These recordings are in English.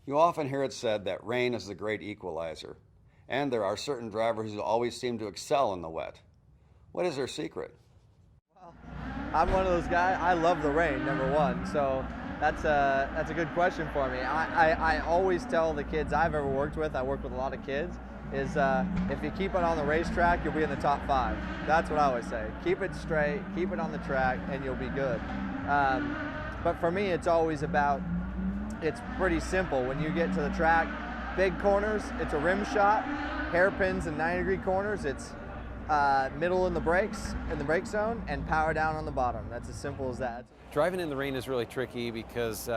You often hear it said that rain is the great equalizer, and there are certain drivers who always seem to excel in the wet. What is their secret? Well, I'm one of those guys. I love the rain, number one. So that's a good question for me. I always tell the kids I've ever worked with, I work with a lot of kids, is if you keep it on the racetrack, you'll be in the top 5. That's what I always say. Keep it straight, keep it on the track, and you'll be good. But for me, it's always about, it's pretty simple. When you get to the track, big corners, it's a rim shot. Hairpins and 90-degree corners, it's middle in the brakes, in the brake zone, and power down on the bottom. That's as simple as that. Driving in the rain is really tricky because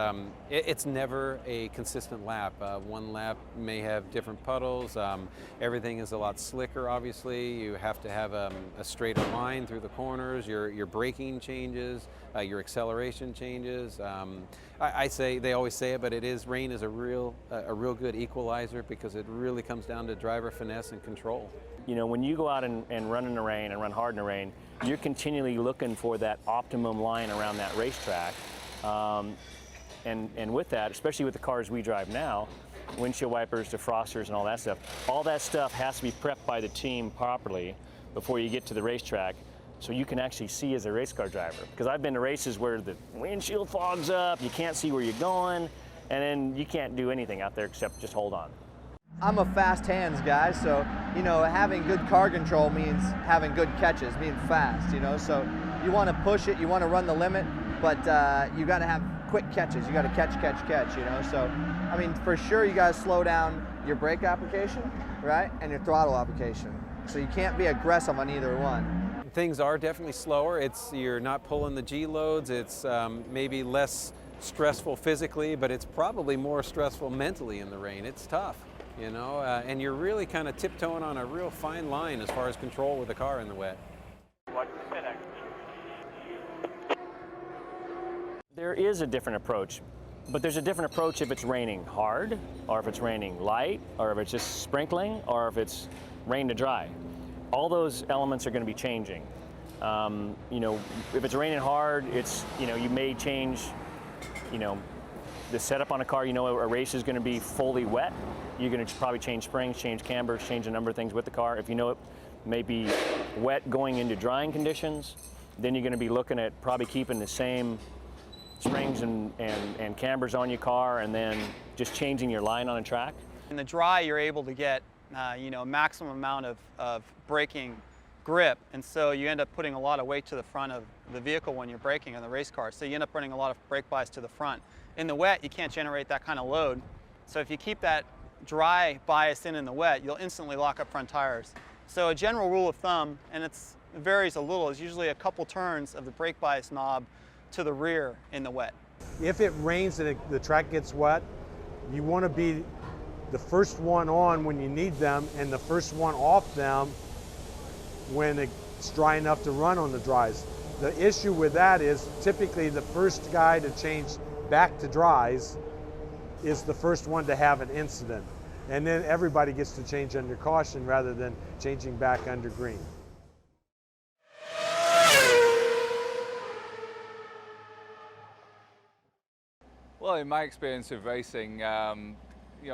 it's never a consistent lap. One lap may have different puddles. Everything is a lot slicker, obviously. You have to have a straighter line through the corners. Your braking changes, your acceleration changes. I say, they always say it, but rain is a real good equalizer because it really comes down to driver finesse and control. You know, when you go out and run in the rain and run hard in the rain, you're continually looking for that optimum line around that racetrack. And with that, especially with the cars we drive now, windshield wipers, defrosters, and all that stuff has to be prepped by the team properly before you get to the racetrack, so you can actually see as a race car driver. Because I've been to races where the windshield fogs up, you can't see where you're going, and then you can't do anything out there except just hold on. I'm a fast hands guy, so, you know, having good car control means having good catches, being fast, you know, so you want to push it, you want to run the limit, but you got to have quick catches. You got to catch, you know, so, I mean, for sure you got to slow down your brake application, right, and your throttle application, so you can't be aggressive on either one. Things are definitely slower. You're not pulling the G loads. It's maybe less stressful physically, but it's probably more stressful mentally in the rain. It's tough. You know, and you're really kind of tiptoeing on a real fine line as far as control with the car in the wet. There is a different approach, but there's a different approach if it's raining hard, or if it's raining light, or if it's just sprinkling, or if it's rain to dry. All those elements are going to be changing. You know, if it's raining hard, you may change, the setup on a car. You know, a race is going to be fully wet. You're going to probably change springs, change cambers, change a number of things with the car. If you know it may be wet going into drying conditions, then you're going to be looking at probably keeping the same springs and cambers on your car, and then just changing your line on a track. In the dry, you're able to get maximum amount of braking grip, and so you end up putting a lot of weight to the front of the vehicle when you're braking on the race car, so you end up running a lot of brake bias to the front. In the wet, you can't generate that kind of load, so if you keep that dry bias in the wet, you'll instantly lock up front tires. So a general rule of thumb, and it varies a little, is usually a couple turns of the brake bias knob to the rear in the wet. If it rains and the track gets wet, you want to be the first one on when you need them and the first one off them when it's dry enough to run on the dries. The issue with that is typically the first guy to change back to dries is the first one to have an incident. And then everybody gets to change under caution rather than changing back under green. Well, in my experience of racing,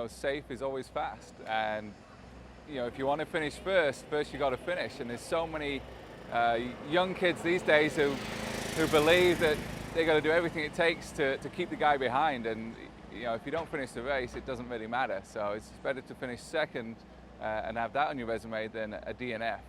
safe is always fast. And, if you want to finish first you got to finish. And there's so many young kids these days who believe that they got to do everything it takes to keep the guy behind. And, if you don't finish the race, it doesn't really matter. So it's better to finish second and have that on your resume than a DNF.